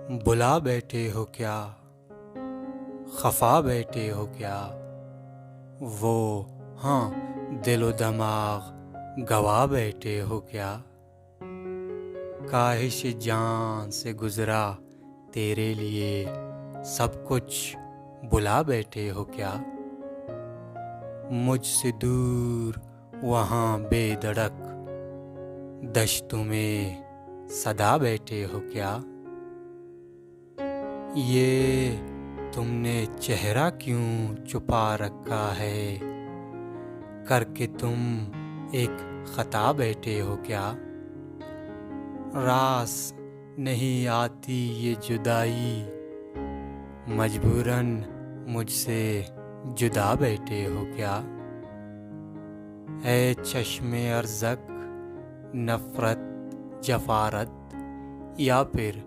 بلا بیٹھے ہو کیا، خفا بیٹھے ہو کیا، وہ ہاں دل و دماغ گوا بیٹھے ہو کیا، کاہش جان سے گزرا تیرے لیے سب کچھ بلا بیٹھے ہو کیا، مجھ سے دور وہاں بے دھڑک دشتوں میں صدا بیٹھے ہو کیا، یہ تم نے چہرہ کیوں چھپا رکھا ہے، کر کے تم ایک خطا بیٹھے ہو کیا، راس نہیں آتی یہ جدائی، مجبوراً مجھ سے جدا بیٹھے ہو کیا، اے چشم ارزق نفرت جفارت، یا پھر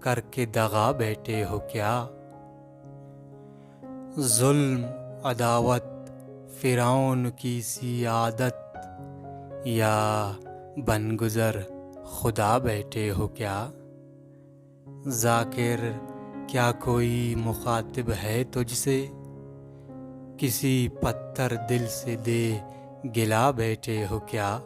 کر کے دغا بیٹھے ہو کیا، ظلم عداوت فرعون کی سی عادت، یا بن گزر خدا بیٹھے ہو کیا، ذاکر کیا کوئی مخاطب ہے تجھ سے، کسی پتھر دل سے دے گلا بیٹھے ہو کیا،